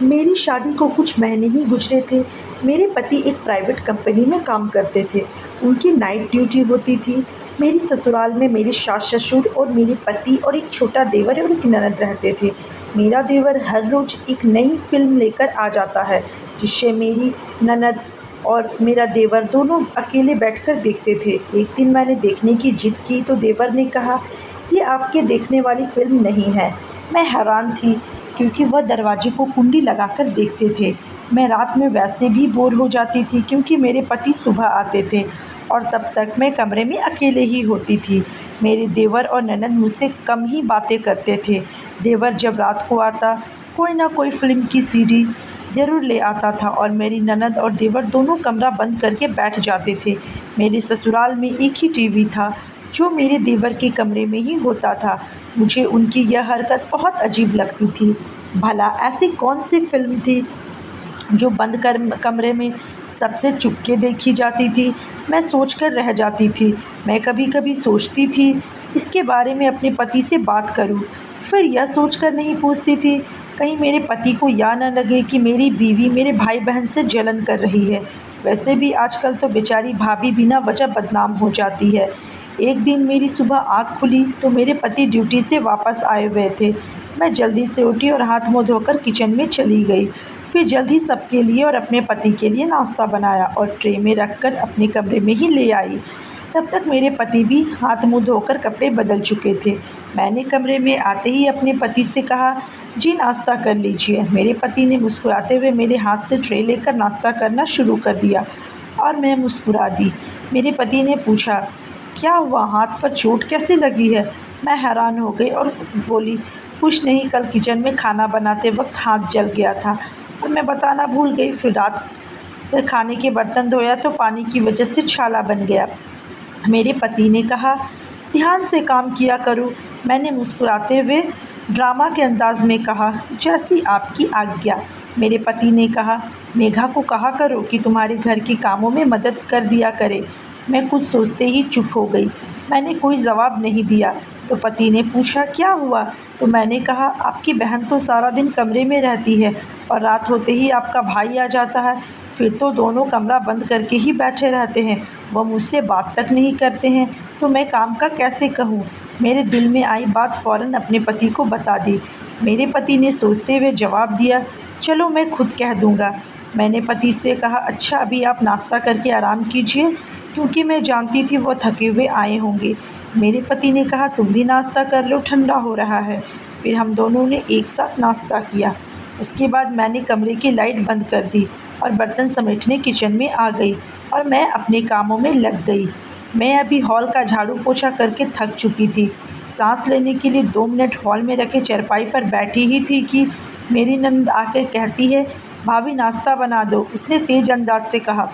मेरी शादी को कुछ महीने ही गुजरे थे। मेरे पति एक प्राइवेट कंपनी में काम करते थे। उनकी नाइट ड्यूटी होती थी। मेरी ससुराल में मेरे सास-ससुर और मेरे पति और एक छोटा देवर और एक ननद रहते थे। मेरा देवर हर रोज़ एक नई फ़िल्म लेकर आ जाता है, जिसे मेरी ननद और मेरा देवर दोनों अकेले बैठकर देखते थे। एक दिन मैंने देखने की जिद की तो देवर ने कहा, "ये आपके देखने वाली फ़िल्म नहीं है।" मैं हैरान थी क्योंकि वह दरवाजे को कुंडी लगाकर देखते थे। मैं रात में वैसे भी बोर हो जाती थी क्योंकि मेरे पति सुबह आते थे और तब तक मैं कमरे में अकेले ही होती थी। मेरे देवर और ननद मुझसे कम ही बातें करते थे। देवर जब रात को आता, कोई ना कोई फ़िल्म की सीडी ज़रूर ले आता था और मेरी ननद और देवर दोनों कमरा बंद करके बैठ जाते थे। मेरे ससुराल में एक ही टीवी था, जो मेरे देवर के कमरे में ही होता था। मुझे उनकी यह हरकत बहुत अजीब लगती थी। भला ऐसी कौन-सी फ़िल्म थी जो बंद कर कमरे में सबसे चुपके देखी जाती थी? मैं सोचकर रह जाती थी। मैं कभी-कभी सोचती थी इसके बारे में अपने पति से बात करूं। फिर यह सोचकर नहीं पूछती थी, कहीं मेरे पति को यह न लगे कि मेरी बीवी मेरे भाई-बहन से जलन कर रही है। वैसे भी आजकल तो बेचारी भाभी बिना वजह बदनाम हो जाती है। एक दिन मेरी सुबह आँख खुली तो मेरे पति ड्यूटी से वापस आए हुए थे। मैं जल्दी से उठी और हाथ मुँह धोकर किचन में चली गई। फिर जल्दी सबके लिए और अपने पति के लिए नाश्ता बनाया और ट्रे में रखकर अपने कमरे में ही ले आई। तब तक मेरे पति भी हाथ मुँह धोकर कपड़े बदल चुके थे। मैंने कमरे में आते ही अपने पति से कहा, "जी नाश्ता कर लीजिए।" मेरे पति ने मुस्कुराते हुए मेरे हाथ से ट्रे लेकर नाश्ता करना शुरू कर दिया और मैं मुस्कुरा दी। मेरे पति ने पूछा, "क्या हुआ? हाथ पर चोट कैसे लगी है?" मैं हैरान हो गई और बोली, "कुछ नहीं, कल किचन में खाना बनाते वक्त हाथ जल गया था और मैं बताना भूल गई। फिर रात खाने के बर्तन धोया तो पानी की वजह से छाला बन गया।" मेरे पति ने कहा, "ध्यान से काम किया करो।" मैंने मुस्कुराते हुए ड्रामा के अंदाज में कहा, "जैसी आपकी आज्ञा।" मेरे पति ने कहा, "मेघा को कहा करो कि तुम्हारे घर के कामों में मदद कर दिया करे।" मैं कुछ सोचते ही चुप हो गई। मैंने कोई जवाब नहीं दिया। तो पति ने पूछा, "क्या हुआ?" तो मैंने कहा, "आपकी बहन तो सारा दिन कमरे में रहती है और रात होते ही आपका भाई आ जाता है। फिर तो दोनों कमरा बंद करके ही बैठे रहते हैं। वह मुझसे बात तक नहीं करते हैं, तो मैं काम का कैसे कहूँ?" मेरे दिल में आई बात फ़ौरन अपने पति को बता दी। मेरे पति ने सोचते हुए जवाब दिया, "चलो मैं खुद कह दूँगा।" मैंने पति से कहा, "अच्छा अभी आप नाश्ता करके आराम कीजिए," क्योंकि मैं जानती थी वो थके हुए आए होंगे। मेरे पति ने कहा, "तुम भी नाश्ता कर लो, ठंडा हो रहा है।" फिर हम दोनों ने एक साथ नाश्ता किया। उसके बाद मैंने कमरे की लाइट बंद कर दी और बर्तन समेटने किचन में आ गई और मैं अपने कामों में लग गई। मैं अभी हॉल का झाड़ू पोछा करके थक चुकी थी। सांस लेने के लिए 2 मिनट हॉल में रखे चारपाई पर बैठी ही थी कि मेरी ननद आकर कहती है, "भाभी नाश्ता बना दो।" उसने तेज़ अंदाज से कहा।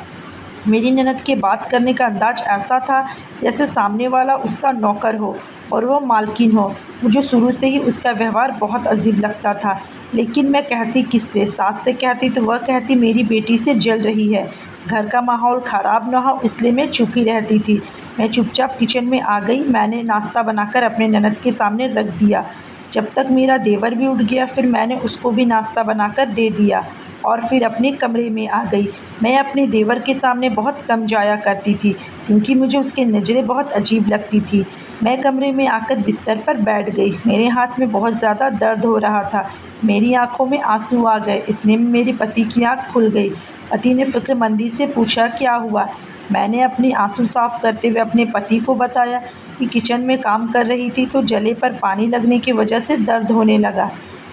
मेरी ननद के बात करने का अंदाज़ ऐसा था जैसे सामने वाला उसका नौकर हो और वो मालकिन हो। मुझे शुरू से ही उसका व्यवहार बहुत अजीब लगता था, लेकिन मैं कहती किससे? सास से कहती तो वह कहती मेरी बेटी से जल रही है। घर का माहौल ख़राब ना हो इसलिए मैं चुप ही रहती थी। मैं चुपचाप किचन में आ गई। मैंने नाश्ता बनाकर अपने ननद के सामने रख दिया। जब तक मेरा देवर भी उठ गया फिर मैंने उसको भी नाश्ता बनाकर दे दिया और फिर अपने कमरे में आ गई। मैं अपने देवर के सामने बहुत कम जाया करती थी क्योंकि मुझे उसकी नज़रें बहुत अजीब लगती थी। मैं कमरे में आकर बिस्तर पर बैठ गई। मेरे हाथ में बहुत ज़्यादा दर्द हो रहा था। मेरी आँखों में आंसू आ गए। इतने में मेरे पति की आँख खुल गई। पति ने फ़िक्रमंदी से पूछा, "क्या हुआ?" मैंने अपनी आंसू साफ़ करते हुए अपने पति को बताया कि किचन में काम कर रही थी तो जले पर पानी लगने की वजह से दर्द होने लगा।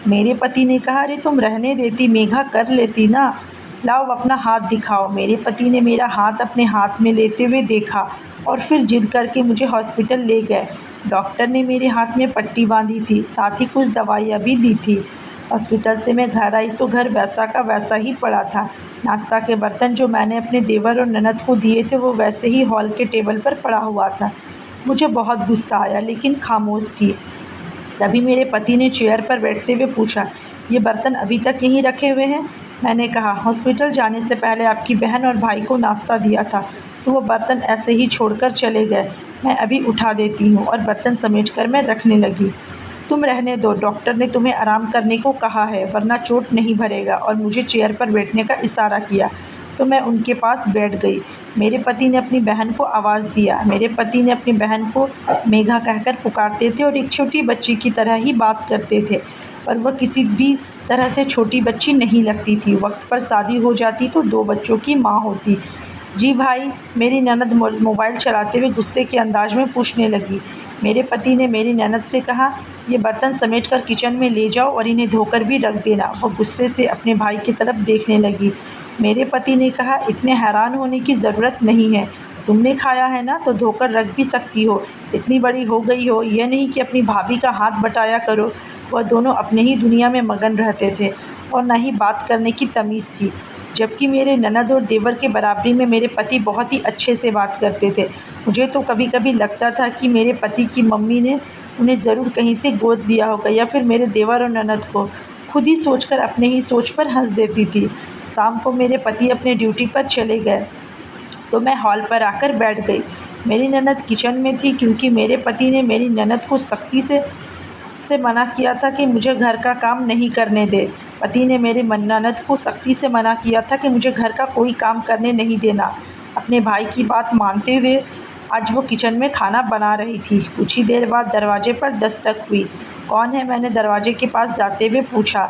मेरे पति ने कहा, "अरे तुम रहने देती, मेघा कर लेती ना। लाओ अपना हाथ दिखाओ।" मेरे पति ने मेरा हाथ अपने हाथ में लेते हुए देखा और फिर जिद करके मुझे हॉस्पिटल ले गए। डॉक्टर ने मेरे हाथ में पट्टी बांधी थी, साथ ही कुछ दवाइयाँ भी दी थी। हॉस्पिटल से मैं घर आई तो घर वैसा का वैसा ही पड़ा था। नाश्ता के बर्तन जो मैंने अपने देवर और ननद को दिए थे वो वैसे ही हॉल के टेबल पर पड़ा हुआ था। मुझे बहुत गुस्सा आया लेकिन खामोश थी। तभी मेरे पति ने चेयर पर बैठते हुए पूछा, "ये बर्तन अभी तक यहीं रखे हुए हैं?" मैंने कहा, "हॉस्पिटल जाने से पहले आपकी बहन और भाई को नाश्ता दिया था तो वो बर्तन ऐसे ही छोड़कर चले गए। मैं अभी उठा देती हूँ।" और बर्तन समेट कर मैं रखने लगी तुम रहने दो, डॉक्टर ने तुम्हें आराम करने को कहा है वरना चोट नहीं भरेगा। और मुझे चेयर पर बैठने का इशारा किया तो मैं उनके पास बैठ गई। मेरे पति ने अपनी बहन को आवाज़ दिया। मेरे पति ने अपनी बहन को मेघा कहकर पुकारते थे और एक छोटी बच्ची की तरह ही बात करते थे, पर वह किसी भी तरह से छोटी बच्ची नहीं लगती थी। वक्त पर शादी हो जाती तो 2 बच्चों की माँ होती। जी भाई, मेरी ननद मोबाइल चलाते हुए गुस्से के अंदाज में पूछने लगी। मेरे पति ने मेरी ननद से कहा, ये बर्तन समेट कर किचन में ले जाओ और इन्हें धोकर भी रख देना। वह गुस्से से अपने भाई की तरफ देखने लगी। मेरे पति ने कहा, इतने हैरान होने की ज़रूरत नहीं है, तुमने खाया है ना तो धोकर रख भी सकती हो, इतनी बड़ी हो गई हो, यह नहीं कि अपनी भाभी का हाथ बटाया करो। वह दोनों अपने ही दुनिया में मगन रहते थे और न ही बात करने की तमीज़ थी, जबकि मेरे ननद और देवर के बराबरी में मेरे पति बहुत ही अच्छे से बात करते थे। मुझे तो कभी कभी लगता था कि मेरे पति की मम्मी ने उन्हें ज़रूर कहीं से गोद लिया होगा या फिर मेरे देवर और ननद को। खुद ही सोचकर अपने ही सोच पर हंस देती थी। शाम को मेरे पति अपने ड्यूटी पर चले गए तो मैं हॉल पर आकर बैठ गई। मेरी ननद किचन में थी क्योंकि मेरे पति ने मेरी ननद को सख्ती से मना किया था कि मुझे घर का काम नहीं करने दे। पति ने मेरे ननद को सख्ती से मना किया था कि मुझे घर का कोई काम करने नहीं देना। अपने भाई की बात मानते हुए आज वो किचन में खाना बना रही थी। कुछ ही देर बाद दरवाजे पर दस्तक हुई। कौन है, मैंने दरवाजे के पास जाते हुए पूछा।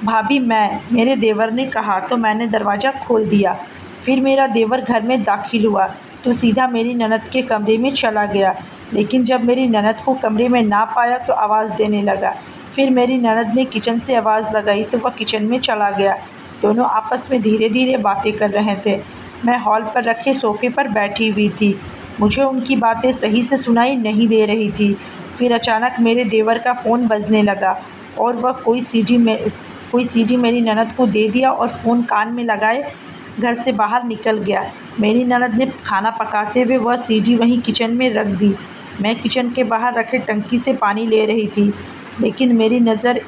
भाभी मैं, मेरे देवर ने कहा तो मैंने दरवाज़ा खोल दिया। फिर मेरा देवर घर में दाखिल हुआ तो सीधा मेरी ननद के कमरे में चला गया, लेकिन जब मेरी ननद को कमरे में ना पाया तो आवाज़ देने लगा। फिर मेरी ननद ने किचन से आवाज़ लगाई तो वह किचन में चला गया। दोनों आपस में धीरे धीरे बातें कर रहे थे। मैं हॉल पर रखे सोफ़े पर बैठी हुई थी। मुझे उनकी बातें सही से सुनाई नहीं दे रही थी। फिर अचानक मेरे देवर का फ़ोन बजने लगा और वह कोई सीडी मेरी ननद को दे दिया और फ़ोन कान में लगाए घर से बाहर निकल गया। मेरी ननद ने खाना पकाते हुए वह सीडी वहीं किचन में रख दी। मैं किचन के बाहर रखे टंकी से पानी ले रही थी, लेकिन मेरी नज़र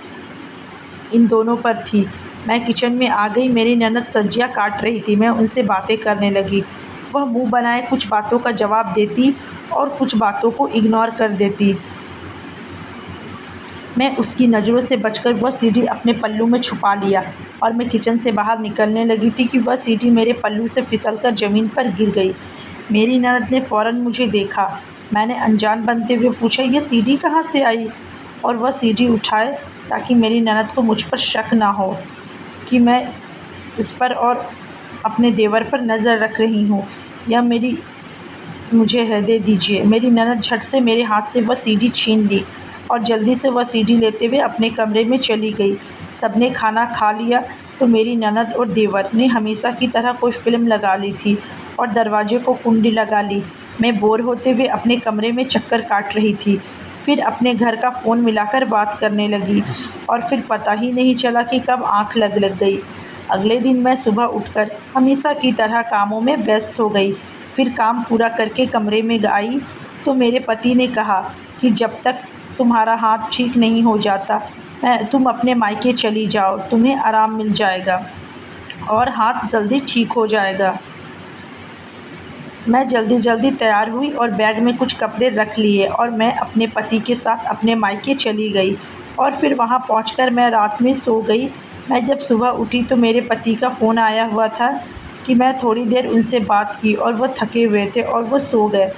इन दोनों पर थी। मैं किचन में आ गई। मेरी ननद सब्जियां काट रही थी। मैं उनसे बातें करने लगी। वह मुंह बनाए कुछ बातों का जवाब देती और कुछ बातों को इग्नोर कर देती। मैं उसकी नज़रों से बचकर वह सीडी अपने पल्लू में छुपा लिया और मैं किचन से बाहर निकलने लगी थी कि वह सीडी मेरे पल्लू से फिसलकर ज़मीन पर गिर गई। मेरी ननद ने फ़ौरन मुझे देखा। मैंने अनजान बनते हुए पूछा, यह सीडी कहाँ से आई? और वह सीडी उठाए ताकि मेरी ननद को मुझ पर शक ना हो कि मैं उस पर और अपने देवर पर नज़र रख रही हूँ। या मुझे है, दे दीजिए। मेरी ननद झट से मेरे हाथ से वह सीडी छीन ली और जल्दी से वह सीडी लेते हुए अपने कमरे में चली गई। सबने खाना खा लिया तो मेरी ननद और देवर ने हमेशा की तरह कोई फ़िल्म लगा ली थी और दरवाजे को कुंडी लगा ली। मैं बोर होते हुए अपने कमरे में चक्कर काट रही थी। फिर अपने घर का फ़ोन मिलाकर बात करने लगी और फिर पता ही नहीं चला कि कब आँख लग गई। अगले दिन मैं सुबह उठकर हमेशा की तरह कामों में व्यस्त हो गई। फिर काम पूरा करके कमरे में आई तो मेरे पति ने कहा कि जब तक तुम्हारा हाथ ठीक नहीं हो जाता तुम अपने मायके चली जाओ, तुम्हें आराम मिल जाएगा और हाथ जल्दी ठीक हो जाएगा। मैं जल्दी तैयार हुई और बैग में कुछ कपड़े रख लिए और मैं अपने पति के साथ अपने मायके चली गई और फिर वहां पहुंचकर मैं रात में सो गई। मैं जब सुबह उठी तो मेरे पति का फ़ोन आया हुआ था कि मैं थोड़ी देर उनसे बात की और वह थके हुए थे और वह सो गए।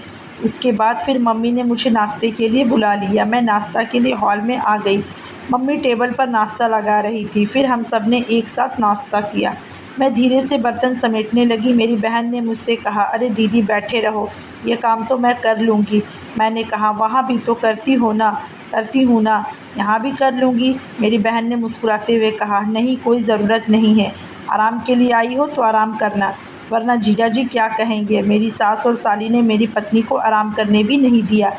उसके बाद फिर मम्मी ने मुझे नाश्ते के लिए बुला लिया। मैं नाश्ता के लिए हॉल में आ गई। मम्मी टेबल पर नाश्ता लगा रही थी। फिर हम सब ने एक साथ नाश्ता किया। मैं धीरे से बर्तन समेटने लगी। मेरी बहन ने मुझसे कहा, अरे दीदी बैठे रहो, ये काम तो मैं कर लूँगी। मैंने कहा, वहाँ भी तो करती हूँ ना, यहाँ भी कर लूँगी। मेरी बहन ने मुस्कुराते हुए कहा, नहीं, कोई ज़रूरत नहीं है, आराम के लिए आई हो तो आराम करना, वरना जीजा जी क्या कहेंगे। मेरी सास और साली ने मेरी पत्नी को आराम करने भी नहीं दिया।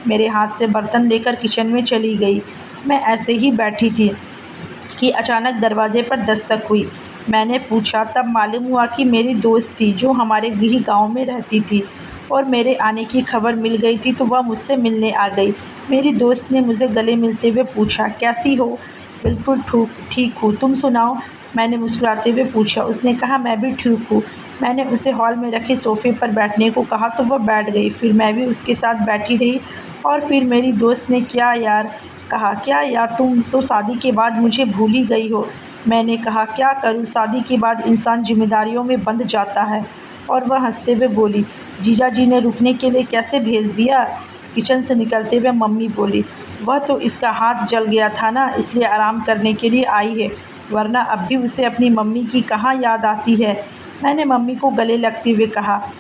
मेरे हाथ से बर्तन लेकर किचन में चली गई। मैं ऐसे ही बैठी थी कि अचानक दरवाजे पर दस्तक हुई। मैंने पूछा, तब मालूम हुआ कि मेरी दोस्त थी जो हमारे ही गांव में रहती थी और मेरे आने की खबर मिल गई थी तो वह मुझसे मिलने आ गई। मेरी दोस्त ने मुझे गले मिलते हुए पूछा, कैसी हो? बिल्कुल ठीक हूँ, तुम सुनाओ? मैंने मुस्कुराते हुए पूछा। उसने कहा, मैं भी ठीक हूँ। मैंने उसे हॉल में रखे सोफ़े पर बैठने को कहा तो वह बैठ गई। फिर मैं भी उसके साथ बैठी रही और फिर मेरी दोस्त ने, क्या यार, कहा, क्या यार, तुम तो शादी के बाद मुझे भूल ही गई हो। मैंने कहा, क्या करूं, शादी के बाद इंसान जिम्मेदारियों में बंध जाता है। और वह हंसते हुए बोली, जीजा जी ने रुकने के लिए कैसे भेज दिया। किचन से निकलते हुए मम्मी बोली, वह तो इसका हाथ जल गया था ना, इसलिए आराम करने के लिए आई है, वरना अब भी उसे अपनी मम्मी की कहाँ याद आती है। मैंने मम्मी को गले लगते हुए कहा,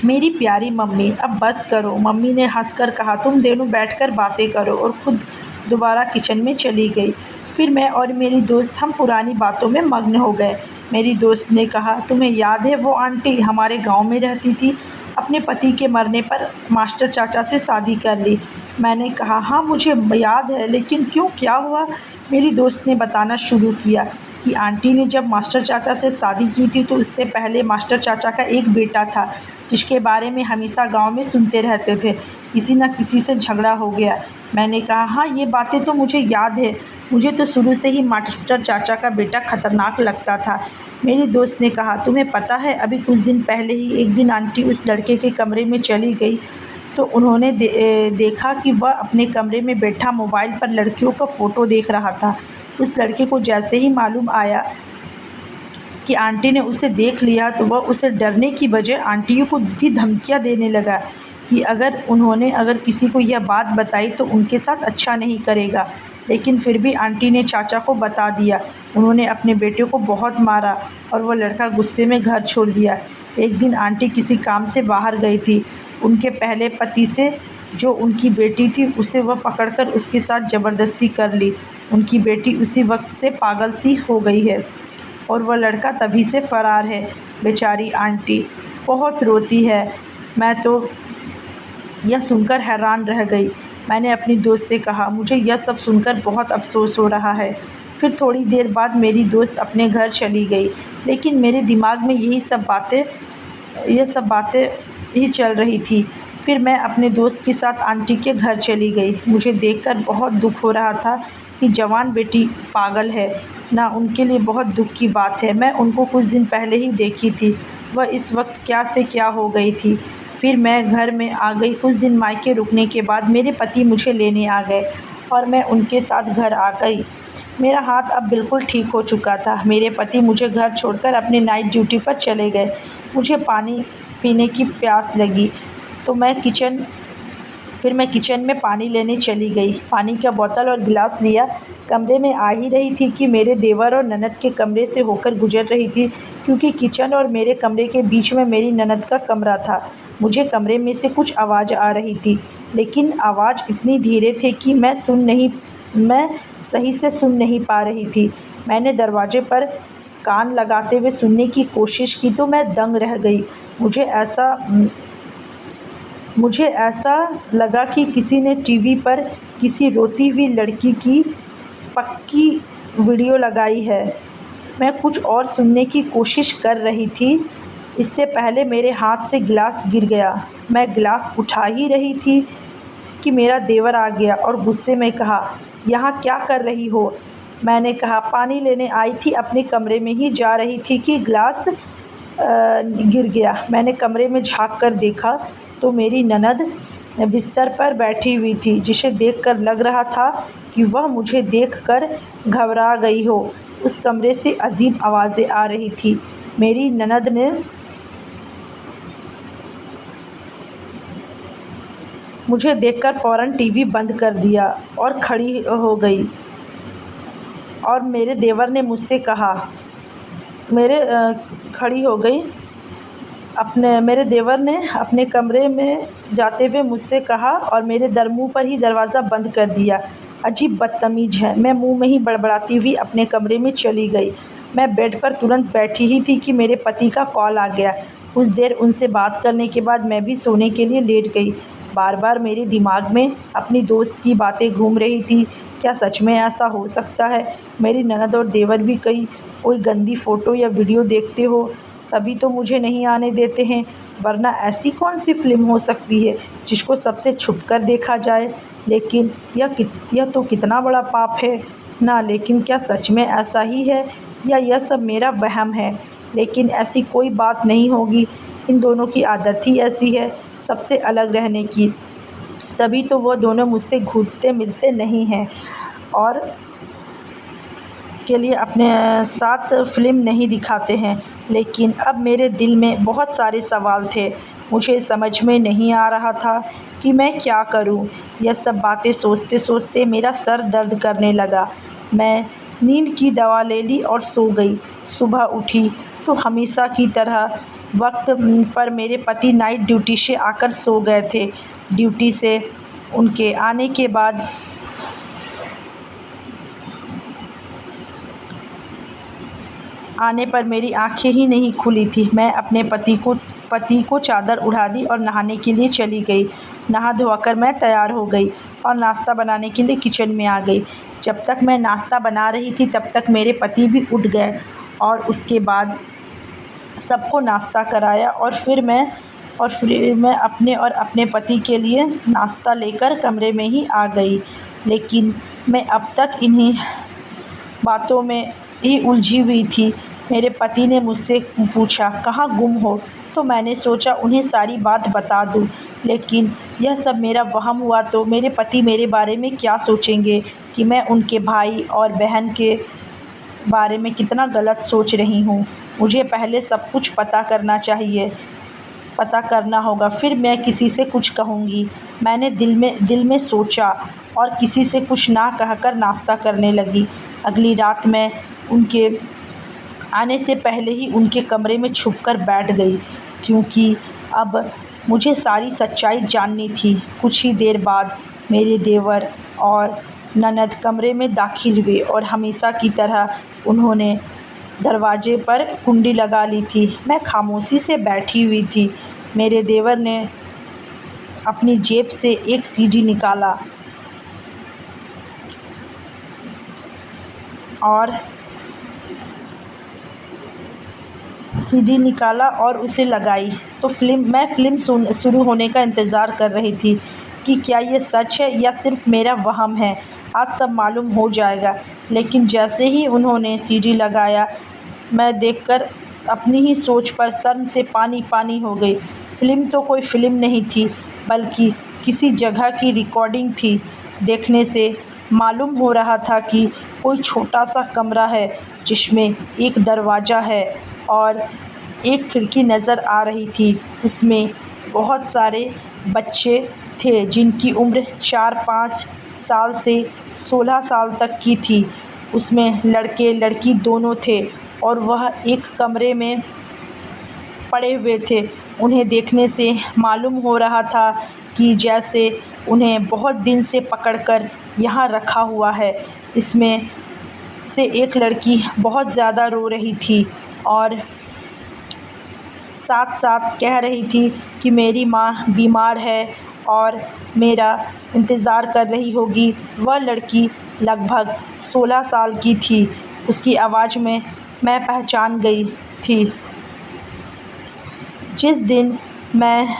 मेरी प्यारी मम्मी, अब बस करो। मम्मी ने हंसकर कहा, तुम दोनों बैठकर बातें करो, और खुद दोबारा किचन में चली गई। फिर मैं और मेरी दोस्त हम पुरानी बातों में मग्न हो गए। मेरी दोस्त ने कहा, तुम्हें याद है वो आंटी हमारे गांव में रहती थी, अपने पति के मरने पर मास्टर चाचा से शादी कर ली। मैंने कहा, हाँ मुझे याद है, लेकिन क्यों, क्या हुआ। मेरी दोस्त ने बताना शुरू किया कि आंटी ने जब मास्टर चाचा से शादी की थी तो उससे पहले मास्टर चाचा का एक बेटा था, जिसके बारे में हमेशा गांव में सुनते रहते थे, किसी न किसी से झगड़ा हो गया। मैंने कहा, हाँ ये बातें तो मुझे याद है, मुझे तो शुरू से ही मास्टर चाचा का बेटा खतरनाक लगता था। मेरी दोस्त ने कहा, तुम्हें पता है, अभी कुछ दिन पहले ही एक दिन आंटी उस लड़के के कमरे में चली गई, तो उन्होंने देखा कि वह अपने कमरे में बैठा मोबाइल पर लड़कियों का फ़ोटो देख रहा था। उस लड़के को जैसे ही मालूम आया कि आंटी ने उसे देख लिया, तो वह उसे डरने की बजाय आंटियों को भी धमकियां देने लगा कि अगर किसी को यह बात बताई तो उनके साथ अच्छा नहीं करेगा। लेकिन फिर भी आंटी ने चाचा को बता दिया। उन्होंने अपने बेटे को बहुत मारा और वह लड़का गुस्से में घर छोड़ दिया। एक दिन आंटी किसी काम से बाहर गई थी। उनके पहले पति से जो उनकी बेटी थी, उसे वह पकड़कर उसके साथ ज़बरदस्ती कर ली। उनकी बेटी उसी वक्त से पागल सी हो गई है और वह लड़का तभी से फ़रार है। बेचारी आंटी बहुत रोती है। मैं तो यह सुनकर हैरान रह गई। मैंने अपनी दोस्त से कहा, मुझे यह सब सुनकर बहुत अफसोस हो रहा है। फिर थोड़ी देर बाद मेरी दोस्त अपने घर चली गई, लेकिन मेरे दिमाग में यह सब बातें ही चल रही थी। फिर मैं अपने दोस्त के साथ आंटी के घर चली गई। मुझे देखकर बहुत दुख हो रहा था कि जवान बेटी पागल है ना, उनके लिए बहुत दुख की बात है। मैं उनको कुछ दिन पहले ही देखी थी, वह इस वक्त क्या से क्या हो गई थी। फिर मैं घर में आ गई। कुछ दिन मायके रुकने के बाद मेरे पति मुझे लेने आ गए और मैं उनके साथ घर आ गई। मेरा हाथ अब बिल्कुल ठीक हो चुका था। मेरे पति मुझे घर छोड़कर अपने नाइट ड्यूटी पर चले गए। मुझे पानी पीने की प्यास लगी तो मैं किचन में पानी लेने चली गई। पानी का बोतल और गिलास लिया। कमरे में आ ही रही थी कि मेरे देवर और ननद के कमरे से होकर गुजर रही थी, क्योंकि किचन और मेरे कमरे के बीच में मेरी ननद का कमरा था। मुझे कमरे में से कुछ आवाज़ आ रही थी, लेकिन आवाज़ इतनी धीरे थी कि मैं सही से सुन नहीं पा रही थी। मैंने दरवाजे पर कान लगाते हुए सुनने की कोशिश की तो मैं दंग रह गई। मुझे ऐसा लगा कि किसी ने टीवी पर किसी रोती हुई लड़की की पक्की वीडियो लगाई है। मैं कुछ और सुनने की कोशिश कर रही थी, इससे पहले मेरे हाथ से गिलास गिर गया। मैं गिलास उठा ही रही थी कि मेरा देवर आ गया और गुस्से में कहा, यहाँ क्या कर रही हो। मैंने कहा, पानी लेने आई थी, अपने कमरे में ही जा रही थी कि गिलास गिर गया। मैंने कमरे में झांक कर देखा तो मेरी ननद बिस्तर पर बैठी हुई थी, जिसे देखकर लग रहा था कि वह मुझे देखकर घबरा गई हो। उस कमरे से अजीब आवाज़ें आ रही थी। मेरी ननद ने मुझे देखकर फ़ौरन टीवी बंद कर दिया और खड़ी हो गई। और मेरे देवर ने मुझसे कहा, मेरे देवर ने अपने कमरे में जाते हुए मुझसे कहा और मेरे मुँह पर ही दरवाज़ा बंद कर दिया। अजीब बदतमीज़ है। मैं मुँह में ही बड़बड़ाती हुई अपने कमरे में चली गई। मैं बेड पर तुरंत बैठी ही थी कि मेरे पति का कॉल आ गया। कुछ देर उनसे बात करने के बाद मैं भी सोने के लिए लेट गई। बार बार मेरे दिमाग में अपनी दोस्त की बातें घूम रही थी। क्या सच में ऐसा हो सकता है? मेरी ननद और देवर भी कोई गंदी फ़ोटो या वीडियो देखते हो तभी तो मुझे नहीं आने देते हैं, वरना ऐसी कौन सी फ़िल्म हो सकती है जिसको सबसे छुप कर देखा जाए। लेकिन यह तो कितना बड़ा पाप है ना। लेकिन क्या सच में ऐसा ही है या यह सब मेरा वहम है? लेकिन ऐसी कोई बात नहीं होगी। इन दोनों की आदत ही ऐसी है, सबसे अलग रहने की। तभी तो वो दोनों मुझसे घुलते मिलते नहीं हैं और के लिए अपने साथ फ़िल्म नहीं दिखाते हैं। लेकिन अब मेरे दिल में बहुत सारे सवाल थे। मुझे समझ में नहीं आ रहा था कि मैं क्या करूं। यह सब बातें सोचते सोचते मेरा सर दर्द करने लगा। मैं नींद की दवा ले ली और सो गई। सुबह उठी तो हमेशा की तरह वक्त पर मेरे पति नाइट ड्यूटी से आकर सो गए थे। ड्यूटी से उनके आने पर मेरी आंखें ही नहीं खुली थी। मैं अपने पति को चादर उड़ा दी और नहाने के लिए चली गई। नहा धोकर मैं तैयार हो गई और नाश्ता बनाने के लिए किचन में आ गई। जब तक मैं नाश्ता बना रही थी तब तक मेरे पति भी उठ गए और उसके बाद सबको नाश्ता कराया और फिर मैं अपने और अपने पति के लिए नाश्ता लेकर कमरे में ही आ गई। लेकिन मैं अब तक इन्हीं बातों में ही उलझी हुई थी। मेरे पति ने मुझसे पूछा, कहाँ गुम हो? तो मैंने सोचा उन्हें सारी बात बता दूं। लेकिन यह सब मेरा वहम हुआ तो मेरे पति मेरे बारे में क्या सोचेंगे कि मैं उनके भाई और बहन के बारे में कितना गलत सोच रही हूँ। मुझे पहले सब कुछ पता करना होगा, फिर मैं किसी से कुछ कहूँगी। मैंने दिल में सोचा और किसी से कुछ ना कहकर नाश्ता करने लगी। अगली रात मैं उनके आने से पहले ही उनके कमरे में छुपकर बैठ गई, क्योंकि अब मुझे सारी सच्चाई जाननी थी। कुछ ही देर बाद मेरे देवर और ननद कमरे में दाखिल हुए और हमेशा की तरह उन्होंने दरवाजे पर कुंडी लगा ली थी। मैं खामोशी से बैठी हुई थी। मेरे देवर ने अपनी जेब से एक सीडी निकाला और उसे लगाई। तो मैं फ़िल्म शुरू होने का इंतज़ार कर रही थी कि क्या ये सच है या सिर्फ मेरा वहम है। आज सब मालूम हो जाएगा। लेकिन जैसे ही उन्होंने सीडी लगाया, मैं देखकर अपनी ही सोच पर शर्म से पानी पानी हो गई। फ़िल्म तो कोई फ़िल्म नहीं थी, बल्कि किसी जगह की रिकॉर्डिंग थी। देखने से मालूम हो रहा था कि कोई छोटा सा कमरा है जिसमें एक दरवाज़ा है और एक खिड़की नज़र आ रही थी। उसमें बहुत सारे बच्चे थे जिनकी उम्र 4-5 साल से 16 साल तक की थी। उसमें लड़के लड़की दोनों थे और वह एक कमरे में पड़े हुए थे। उन्हें देखने से मालूम हो रहा था कि जैसे उन्हें बहुत दिन से पकड़कर यहाँ रखा हुआ है। इसमें से एक लड़की बहुत ज़्यादा रो रही थी और साथ साथ कह रही थी कि मेरी माँ बीमार है और मेरा इंतज़ार कर रही होगी। वह लड़की लगभग 16 साल की थी। उसकी आवाज़ में मैं पहचान गई थी। जिस दिन मैं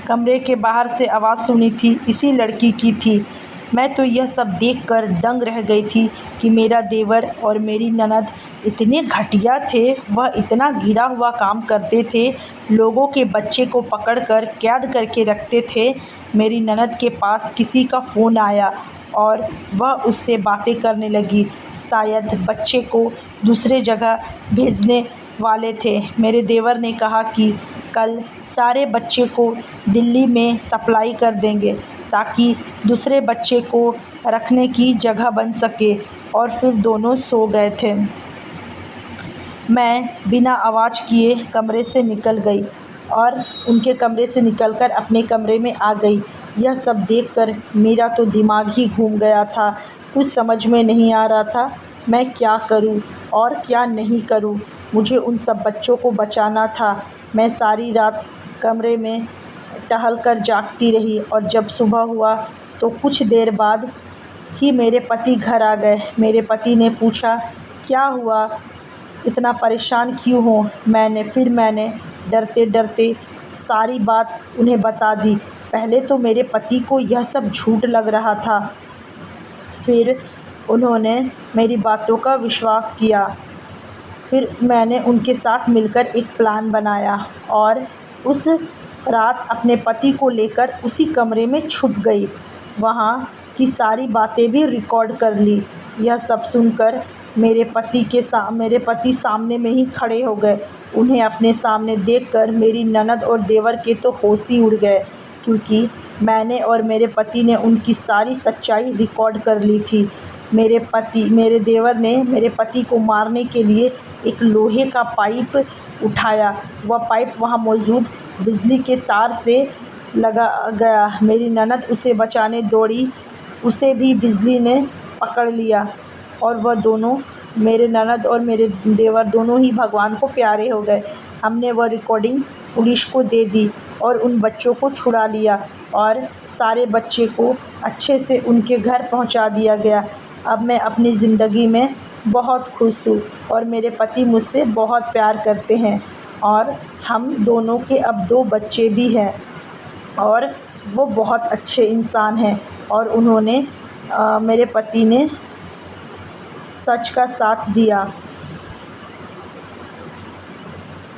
कमरे के बाहर से आवाज़ सुनी थी, इसी लड़की की थी। मैं तो यह सब देखकर दंग रह गई थी कि मेरा देवर और मेरी ननद इतने घटिया थे। वह इतना गिरा हुआ काम करते थे, लोगों के बच्चे को पकड़कर कैद करके रखते थे। मेरी ननद के पास किसी का फ़ोन आया और वह उससे बातें करने लगी। शायद बच्चे को दूसरे जगह भेजने वाले थे। मेरे देवर ने कहा कि कल सारे बच्चे को दिल्ली में सप्लाई कर देंगे ताकि दूसरे बच्चे को रखने की जगह बन सके, और फिर दोनों सो गए थे। मैं बिना आवाज़ किए कमरे से निकल गई और उनके कमरे से निकलकर अपने कमरे में आ गई। यह सब देखकर मेरा तो दिमाग ही घूम गया था। कुछ समझ में नहीं आ रहा था मैं क्या करूं और क्या नहीं करूं। मुझे उन सब बच्चों को बचाना था। मैं सारी रात कमरे में टहलकर जागती रही और जब सुबह हुआ तो कुछ देर बाद ही मेरे पति घर आ गए। मेरे पति ने पूछा, क्या हुआ, इतना परेशान क्यों हो? मैंने डरते डरते सारी बात उन्हें बता दी। पहले तो मेरे पति को यह सब झूठ लग रहा था, फिर उन्होंने मेरी बातों का विश्वास किया। फिर मैंने उनके साथ मिलकर एक प्लान बनाया और उस रात अपने पति को लेकर उसी कमरे में छुप गई। वहाँ की सारी बातें भी रिकॉर्ड कर ली। यह सब सुनकर मेरे पति सामने में ही खड़े हो गए। उन्हें अपने सामने देखकर मेरी ननद और देवर के तो होश ही उड़ गए, क्योंकि मैंने और मेरे पति ने उनकी सारी सच्चाई रिकॉर्ड कर ली थी। मेरे देवर ने मेरे पति को मारने के लिए एक लोहे का पाइप उठाया। वह पाइप वहाँ मौजूद बिजली के तार से लगा गया। मेरी ननद उसे बचाने दौड़ी, उसे भी बिजली ने पकड़ लिया और वह दोनों, मेरे ननद और मेरे देवर दोनों ही भगवान को प्यारे हो गए। हमने वह रिकॉर्डिंग पुलिस को दे दी और उन बच्चों को छुड़ा लिया और सारे बच्चे को अच्छे से उनके घर पहुंचा दिया गया। अब मैं अपनी ज़िंदगी में बहुत खुश हूँ और मेरे पति मुझसे बहुत प्यार करते हैं और हम दोनों के अब 2 बच्चे भी हैं और वो बहुत अच्छे इंसान हैं और उन्होंने मेरे पति ने सच का साथ दिया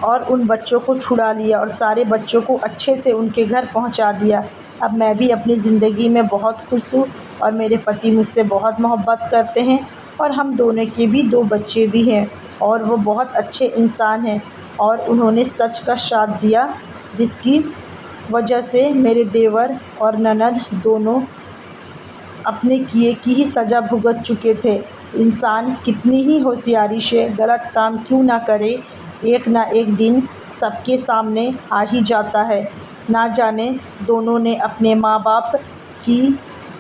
और उन बच्चों को छुड़ा लिया और सारे बच्चों को अच्छे से उनके घर पहुंचा दिया। अब मैं भी अपनी ज़िंदगी में बहुत खुश हूँ और मेरे पति मुझसे बहुत मोहब्बत करते हैं और हम दोनों के भी 2 बच्चे भी हैं और वो बहुत अच्छे इंसान हैं और उन्होंने सच का साथ दिया, जिसकी वजह से मेरे देवर और ननद दोनों अपने किए की ही सज़ा भुगत चुके थे। इंसान कितनी ही होशियारी से गलत काम क्यों ना करे, एक ना एक दिन सबके सामने आ ही जाता है। ना जाने दोनों ने अपने माँ बाप की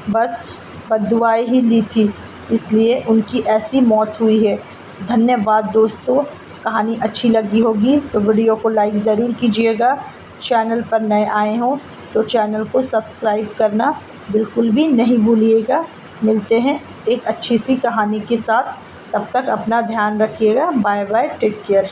बस बद्दुआएं ही ली थी, इसलिए उनकी ऐसी मौत हुई है। धन्यवाद दोस्तों। कहानी अच्छी लगी होगी तो वीडियो को लाइक ज़रूर कीजिएगा। चैनल पर नए आए हों तो चैनल को सब्सक्राइब करना बिल्कुल भी नहीं भूलिएगा। मिलते हैं एक अच्छी सी कहानी के साथ, तब तक अपना ध्यान रखिएगा। Bye bye, take care.